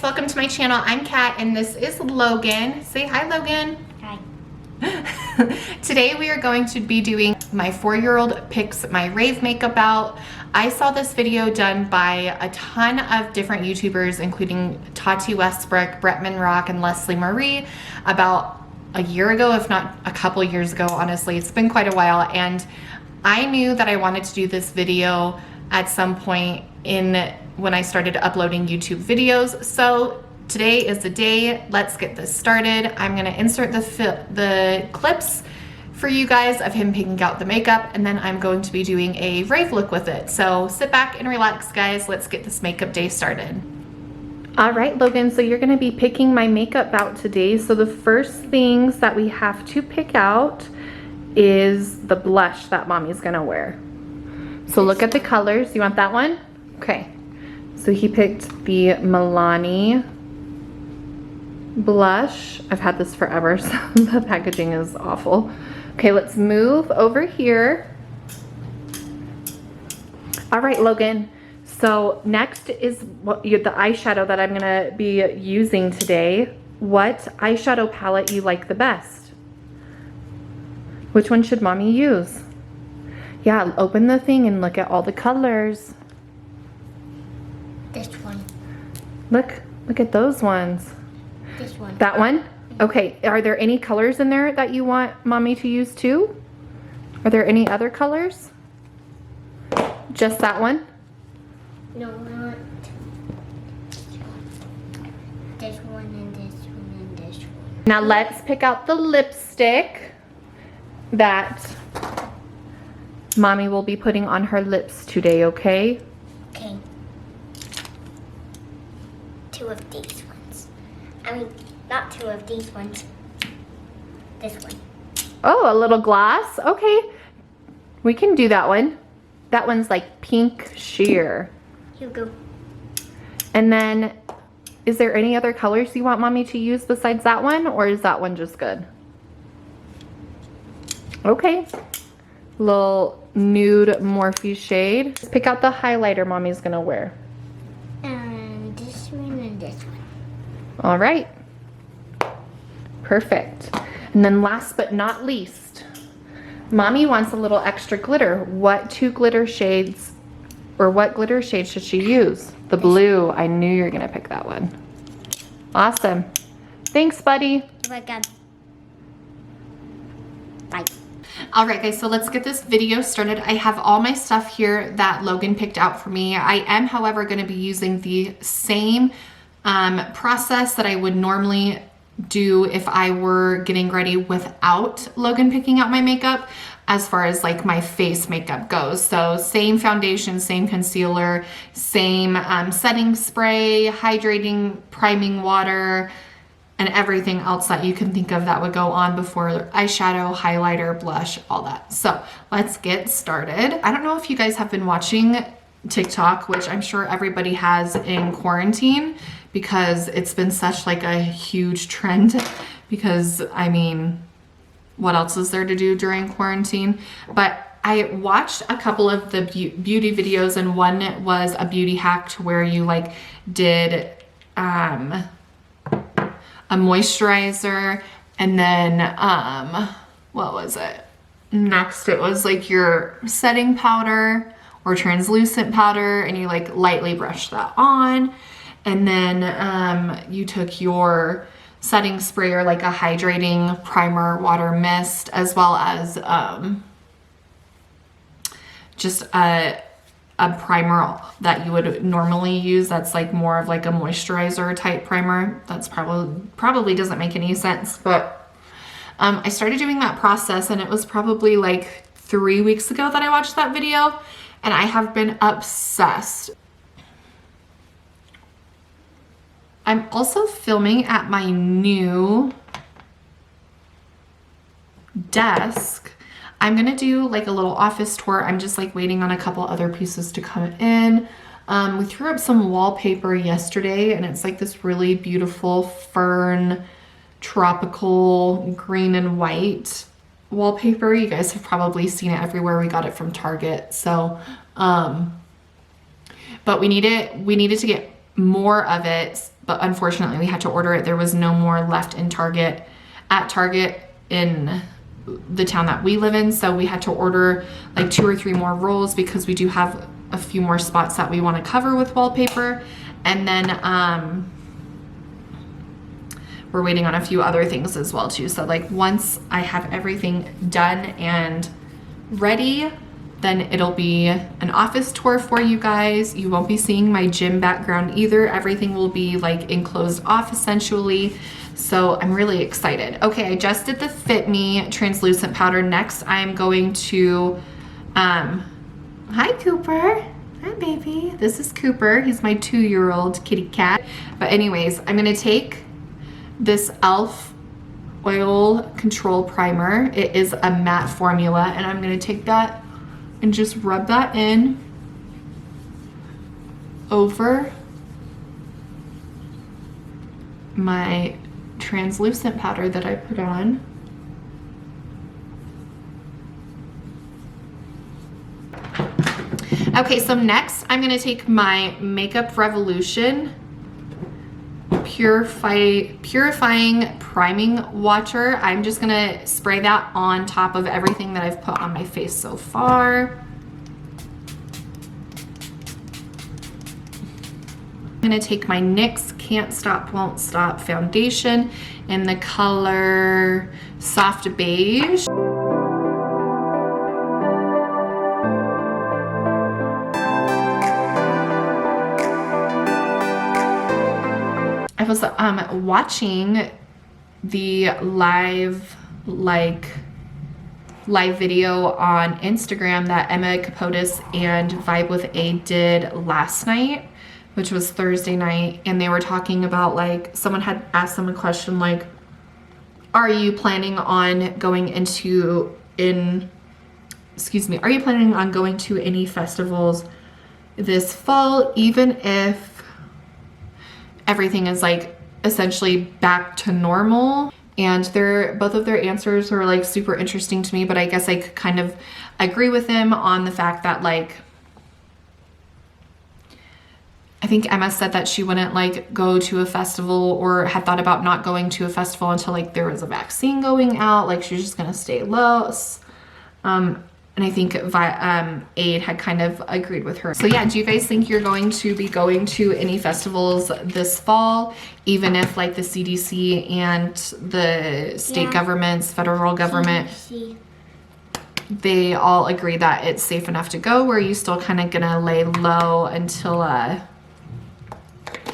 guys, welcome to my channel. I'm Kat and this is Logan. Say hi, Logan. Hi. Today we are going to be doing my 4-year-old picks my rave makeup out. I saw this video done by a ton of different YouTubers, including Tati Westbrook, Bretman Rock, and Leslie Marie about a year ago, if not a couple years ago. Honestly, it's been quite a while, and I knew that I wanted to do this video at some point when I started uploading YouTube videos. So today is the day. Let's get this started. I'm gonna insert the clips for you guys of him picking out the makeup, and then I'm going to be doing a rave look with it. So sit back and relax, guys. Let's get this makeup day started. All right, Logan, so you're gonna be picking my makeup out today. So the first things that we have to pick out is the blush that mommy's gonna wear. So look at the colors. You want that one? Okay. So he picked the Milani blush. I've had this forever, so the packaging is awful. Okay, let's move over here. All right, Logan. So next is the eyeshadow that I'm gonna be using today. What eyeshadow palette you like the best? Which one should mommy use? Yeah, open the thing and look at all the colors. This one. Look at those ones. This one. That one? Okay, are there any colors in there that you want mommy to use too? Are there any other colors? Just that one? No, not this one and this one and this one. Now let's pick out the lipstick that mommy will be putting on her lips today, okay? Okay. Two of these ones. I mean, not two of these ones. This one. Oh, a little gloss? Okay. We can do that one. That one's like pink sheer. Here you go. And then, is there any other colors you want mommy to use besides that one, or is that one just good? Okay. Little nude Morphe shade. Let's pick out the highlighter mommy's gonna wear. And this one and this one. All right. Perfect. And then last but not least, mommy wants a little extra glitter. What glitter shade should she use? The blue. I knew you were gonna pick that one. Awesome. Thanks, buddy. Oh my God. Bye. All right, guys, so let's get this video started. I have all my stuff here that Logan picked out for me. I am, however, going to be using the same process that I would normally do if I were getting ready without Logan picking out my makeup, as far as like my face makeup goes. So same foundation, same concealer, same setting spray, hydrating, priming water, and everything else that you can think of that would go on before eyeshadow, highlighter, blush, all that. So let's get started. I don't know if you guys have been watching TikTok, which I'm sure everybody has in quarantine, because it's been such like a huge trend, because I mean, what else is there to do during quarantine? But I watched a couple of the beauty videos, and one was a beauty hack to where you like did a moisturizer, and then what was it? Next it was like your setting powder or translucent powder, and you like lightly brush that on, and then you took your setting spray or like a hydrating primer water mist, as well as just a primer that you would normally use that's like more of like a moisturizer type primer. That's probably doesn't make any sense, but I started doing that process, and it was probably like 3 weeks ago that I watched that video, and I have been obsessed. I'm also filming at my new desk. I'm gonna do like a little office tour. I'm just like waiting on a couple other pieces to come in. We threw up some wallpaper yesterday, and it's like this really beautiful fern, tropical green and white wallpaper. You guys have probably seen it everywhere. We got it from Target. So, but we needed to get more of it, but unfortunately we had to order it. There was no more left in Target, at Target in the town that we live in. So we had to order like 2 or 3 more rolls because we do have a few more spots that we want to cover with wallpaper. And then we're waiting on a few other things as well too. So like once I have everything done and ready, then it'll be an office tour for you guys. You won't be seeing my gym background either. Everything will be like enclosed off essentially. So I'm really excited. Okay, I just did the Fit Me translucent powder. Next, I'm going to, hi Cooper. Hi baby, this is Cooper. He's my 2-year-old kitty cat. But anyways, I'm gonna take this e.l.f. oil control primer. It is a matte formula, and I'm gonna take that and just rub that in over my translucent powder that I put on. Okay, so next I'm gonna take my Makeup Revolution purifying priming water. I'm just gonna spray that on top of everything that I've put on my face so far. I'm gonna take my NYX Can't Stop Won't Stop foundation in the color Soft Beige. I was watching the live video on Instagram that Emma Capotis and Vibe with A did last night, which was Thursday night, and they were talking about, like, someone had asked them a question like, are you planning on going into are you planning on going to any festivals this fall, even if everything is like essentially back to normal? And both of their answers were like super interesting to me, but I guess I could kind of agree with them on the fact that, like, I think Emma said that she wouldn't like go to a festival, or had thought about not going to a festival until like there was a vaccine going out. Like she was just gonna stay low. And I think Aid had kind of agreed with her. So yeah, do you guys think you're going to be going to any festivals this fall, even if like the CDC and the state governments, federal government, CDC, they all agree that it's safe enough to go? Or are you still kind of gonna lay low until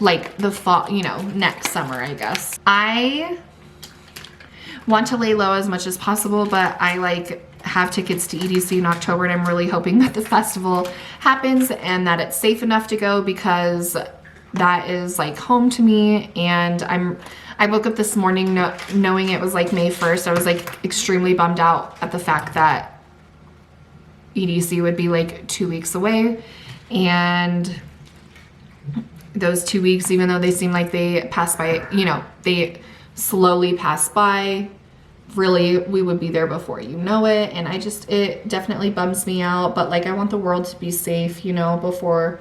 like the fall, you know, next summer, I guess? I want to lay low as much as possible, but I like have tickets to EDC in October, and I'm really hoping that the festival happens and that it's safe enough to go, because that is like home to me. And I woke up this morning knowing it was like May 1st. I was like extremely bummed out at the fact that EDC would be like 2 weeks away, and those 2 weeks, even though they seem like they pass by, you know, they slowly pass by, really we would be there before you know it. And it definitely bums me out, but like I want the world to be safe, you know, before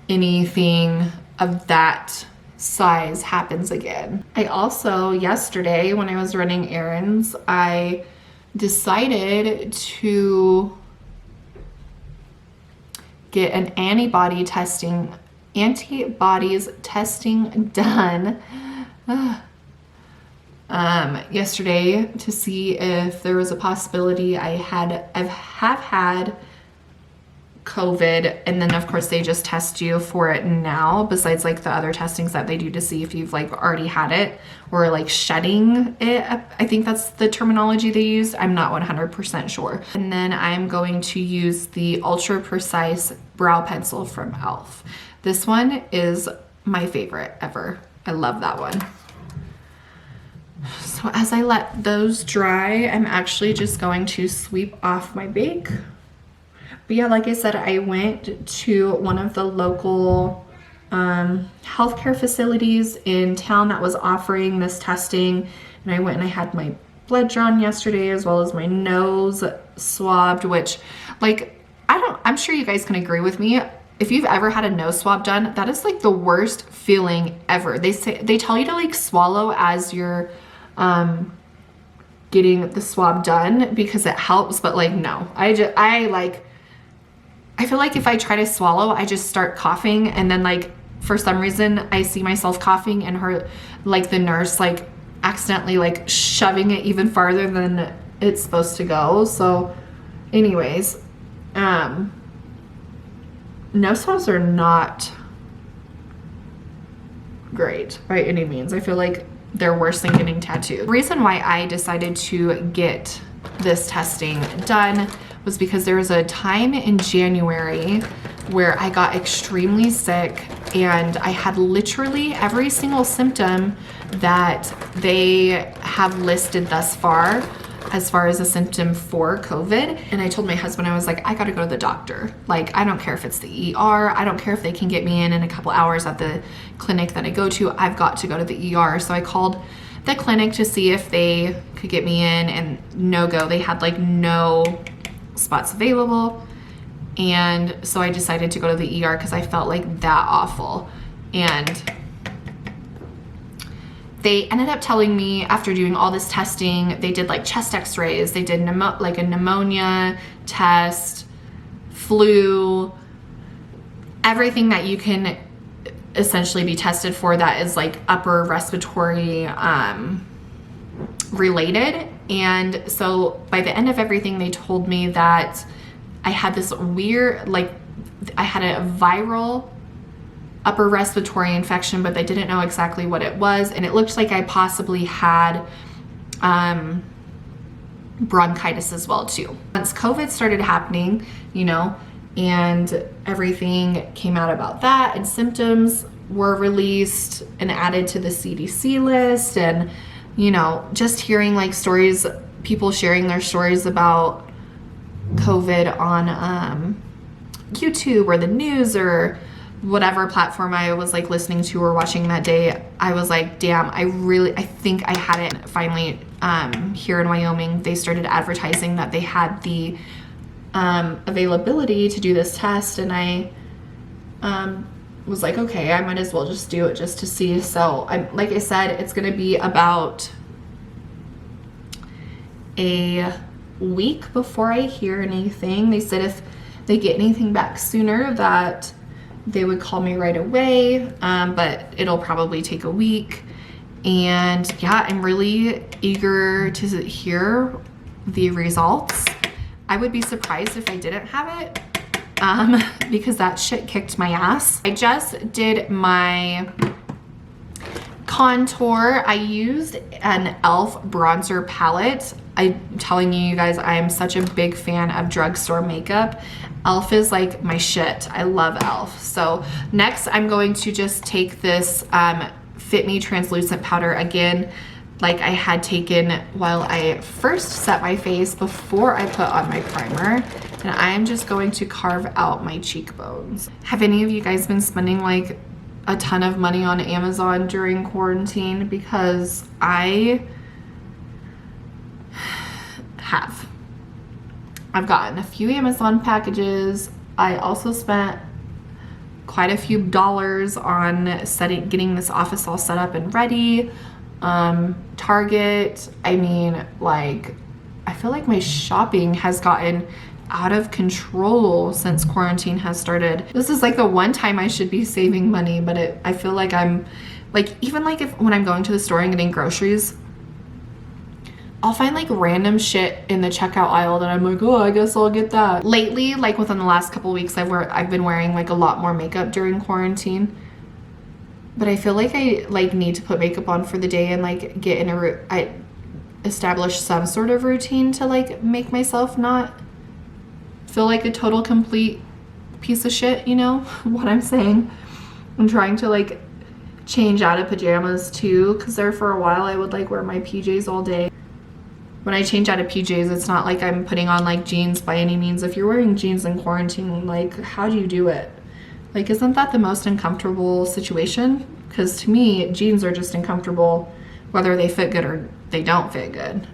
anything of that size happens again. I also, yesterday when I was running errands, I decided to get an antibodies testing done yesterday to see if there was a possibility I have had COVID. And then of course they just test you for it now, besides like the other testings that they do to see if you've like already had it, or like shedding it. I think that's the terminology they use. I'm not 100% sure. And then I'm going to use the Ultra Precise brow pencil from e.l.f. This one is my favorite ever. I love that one. So as I let those dry, I'm actually just going to sweep off my bake. But yeah, like I said, I went to one of the local healthcare facilities in town that was offering this testing, and I went and I had my blood drawn yesterday, as well as my nose swabbed, which, like, I'm sure you guys can agree with me. if you've ever had a nose swab done, that is like the worst feeling ever. They tell you to like swallow as you're getting the swab done because it helps, but like no. I feel like if I try to swallow, I just start coughing, and then like for some reason I see myself coughing and her, like the nurse, like accidentally like shoving it even farther than it's supposed to go. So anyways, nose swabs are not great by any means. I feel like they're worse than getting tattooed. The reason why I decided to get this testing done was because there was a time in January where I got extremely sick and I had literally every single symptom that they have listed thus far as far as a symptom for COVID. And I told my husband, I was like, I gotta go to the doctor. Like, I don't care if it's the ER. I don't care if they can get me in a couple hours at the clinic that I go to. I've got to go to the ER. So I called the clinic to see if they could get me in, and no go. They had like no spots available. And so I decided to go to the ER because I felt like that awful. And they ended up telling me after doing all this testing, they did like chest x-rays, they did like a pneumonia test, flu, everything that you can essentially be tested for that is like upper respiratory related. And so by the end of everything, they told me that I had this weird, like I had a viral upper respiratory infection, but they didn't know exactly what it was. And it looked like I possibly had bronchitis as well too. Once COVID started happening, you know, and everything came out about that, and symptoms were released and added to the CDC list, and, you know, just hearing like stories, people sharing their stories about COVID on YouTube or the news or whatever platform I was like listening to or watching that day, I was like, damn, I think I had it. Finally, here in Wyoming, they started advertising that they had the availability to do this test, and I was like, okay, I might as well just do it just to see. So like I said, it's gonna be about a week before I hear anything. They said if they get anything back sooner that they would call me right away, but it'll probably take a week. And yeah, I'm really eager to hear the results. I would be surprised if I didn't have it, because that shit kicked my ass. I just did my contour. I used an e.l.f. bronzer palette. I'm telling you guys, I am such a big fan of drugstore makeup. e.l.f. is like my shit. I love e.l.f. So next I'm going to just take this Fit Me translucent powder again, like I had taken while I first set my face before I put on my primer. And I'm just going to carve out my cheekbones. Have any of you guys been spending like a ton of money on Amazon during quarantine? Because I have. I've gotten a few Amazon packages. I also spent quite a few dollars on getting this office all set up and ready. Target, I mean, like, I feel like my shopping has gotten out of control since quarantine has started. This is like the one time I should be saving money, but I feel like I'm like, even like when I'm going to the store and getting groceries, I'll find like random shit in the checkout aisle that I'm like, oh, I guess I'll get that. Lately, like within the last couple weeks, I've been wearing like a lot more makeup during quarantine. But I feel like I like need to put makeup on for the day and like get in I establish some sort of routine to like make myself not feel like a total complete piece of shit, you know what I'm saying? I'm trying to like change out of pajamas too, because there for a while I would like wear my PJs all day. When I change out of PJs, it's not like I'm putting on like jeans by any means. If you're wearing jeans in quarantine, like how do you do it? Like, isn't that the most uncomfortable situation? Because to me, jeans are just uncomfortable whether they fit good or they don't fit good.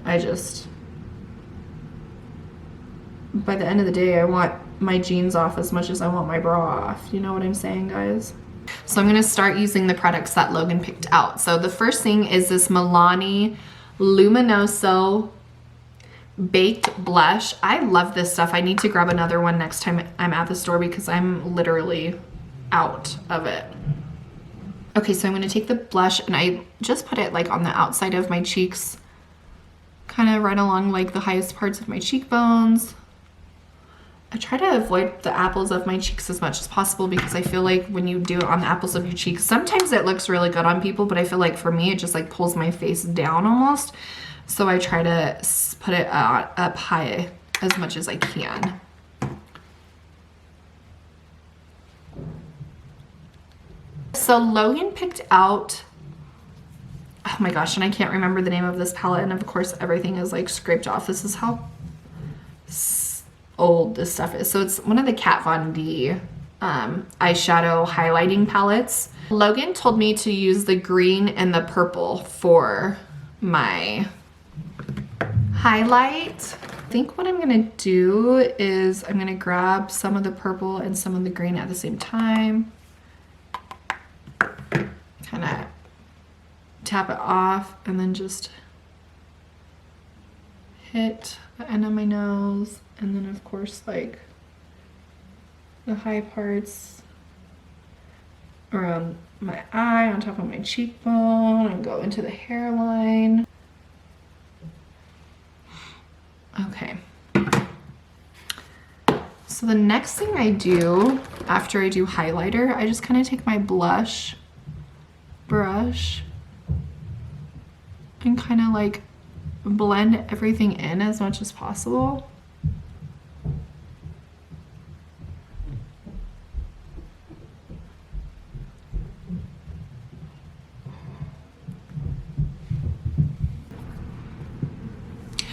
by the end of the day, I want my jeans off as much as I want my bra off. You know what I'm saying, guys? So I'm gonna start using the products that Logan picked out. So the first thing is this Milani Luminoso Baked Blush. I love this stuff. I need to grab another one next time I'm at the store because I'm literally out of it. Okay, so I'm gonna take the blush and I just put it like on the outside of my cheeks, kind of right along like the highest parts of my cheekbones. I try to avoid the apples of my cheeks as much as possible because I feel like when you do it on the apples of your cheeks, sometimes it looks really good on people, but I feel like for me, it just like pulls my face down almost. So I try to put it up high as much as I can. So Logan picked out, oh my gosh, and I can't remember the name of this palette, and of course everything is like scraped off. This is how old this stuff is. So it's one of the Kat Von D eyeshadow highlighting palettes. Logan told me to use the green and the purple for my highlight. I think what I'm gonna do is I'm gonna grab some of the purple and some of the green at the same time. Kind of tap it off and then just hit the end of my nose, and then of course like the high parts around my eye, on top of my cheekbone, and go into the hairline. Okay. So the next thing I do after I do highlighter, I just kind of take my blush brush and kind of like blend everything in as much as possible.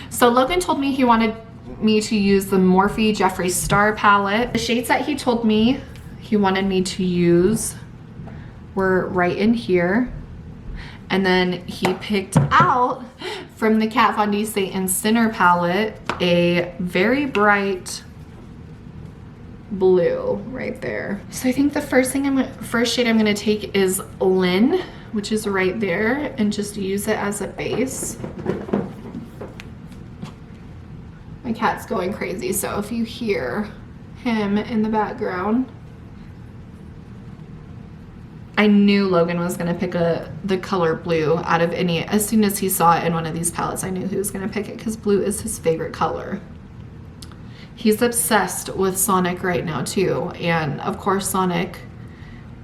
So Logan told me he wanted me to use the Morphe Jeffree Star palette. The shades that he told me he wanted me to use were right in here. And then he picked out from the Kat Von D Saint Sinner palette a very bright blue right there. So I think the first shade I'm gonna take is Lynn, which is right there, and just use it as a base. My cat's going crazy, so if you hear him in the background, I knew Logan was gonna pick the color blue out of any. As soon as he saw it in one of these palettes, I knew he was gonna pick it because blue is his favorite color. He's obsessed with Sonic right now too, and of course Sonic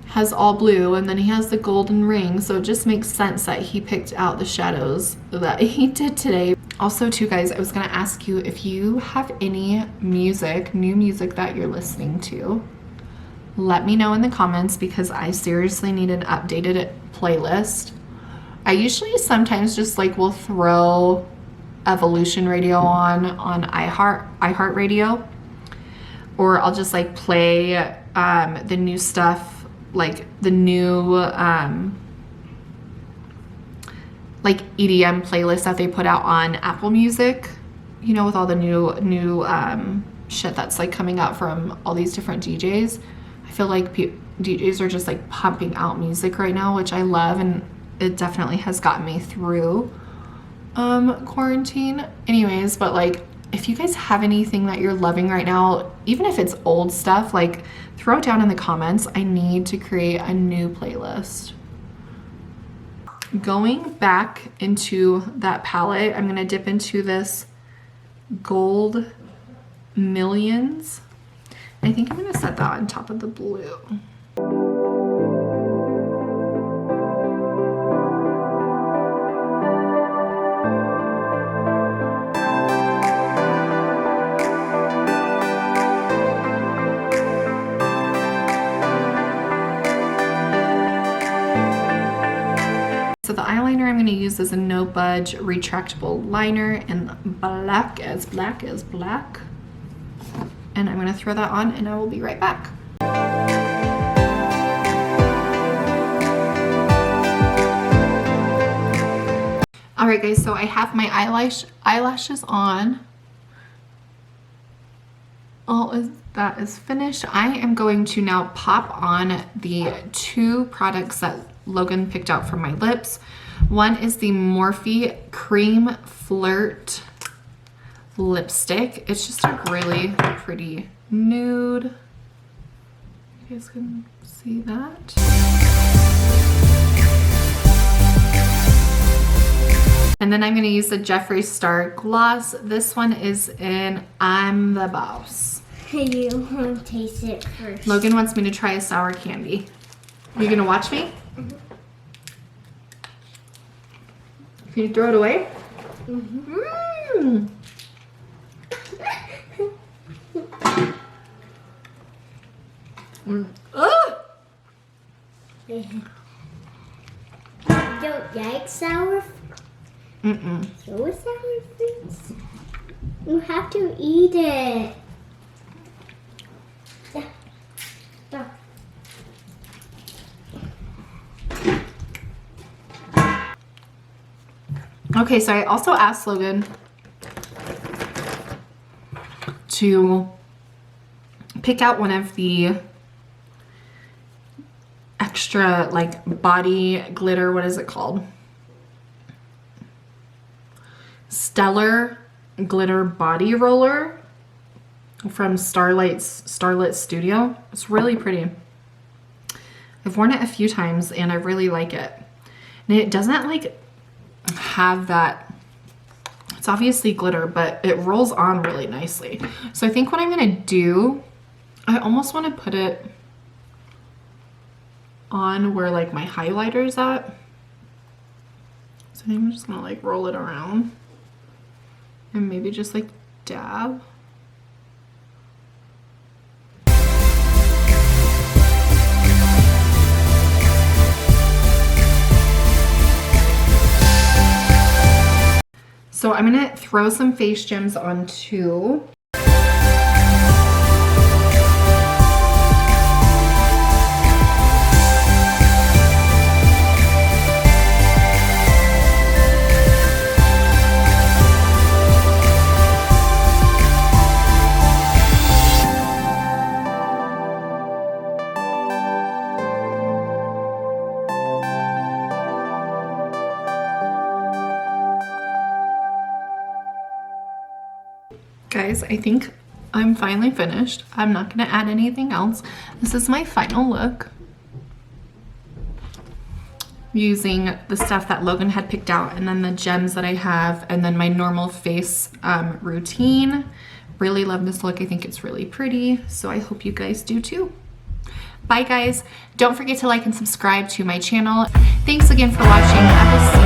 has all blue, and then he has the golden ring, so it just makes sense that he picked out the shadows that he did today. Also too, guys, I was gonna ask you if you have any new music that you're listening to. Let me know in the comments because I seriously need an updated playlist. I usually sometimes just like will throw Evolution Radio on iHeartRadio, or I'll just like play the new stuff, like the new like EDM playlist that they put out on Apple Music, you know, with all the new shit that's like coming out from all these different DJs. I feel like DJs are just like pumping out music right now, which I love, and it definitely has gotten me through quarantine. Anyways, but like if you guys have anything that you're loving right now, even if it's old stuff, like throw it down in the comments. I need to create a new playlist. Going back into that palette, I'm gonna dip into this Gold Millions. I think I'm gonna set that on top of the blue. So the eyeliner I'm going to use is a No Budge retractable liner in black as black. And I'm going to throw that on and I will be right back. Alright guys, so I have my eyelashes on. that is finished. I am going to now pop on the 2 products that Logan picked out for my lips. One is the Morphe Cream Flirt lipstick. It's just a really pretty nude. You guys can see that. And then I'm going to use the Jeffree Star gloss. This one is in I'm the Boss. You want to taste it first. Logan wants me to try a sour candy. Are you going to watch me? Mm-hmm. Can you throw it away? Mm-hmm. Oh! Don't like sour. Mm-mm. So sour fruits. You have to eat it. Okay, so I also asked Logan to pick out one of the extra like body glitter, what is it called? Stellar glitter body roller from Starlit Studio. It's really pretty. I've worn it a few times and I really like it. And it doesn't like have that, it's obviously glitter, but it rolls on really nicely. So I think what I'm gonna do, I almost want to put it on where like my highlighter's at. So I'm just gonna like roll it around and maybe just like dab. So I'm gonna throw some face gems on too. Guys, I think I'm finally finished. I'm not gonna add anything else. This is my final look. Using the stuff that Logan had picked out and then the gems that I have and then my normal face routine. Really love this look. I think it's really pretty. So I hope you guys do too. Bye guys. Don't forget to like and subscribe to my channel. Thanks again for watching. I will see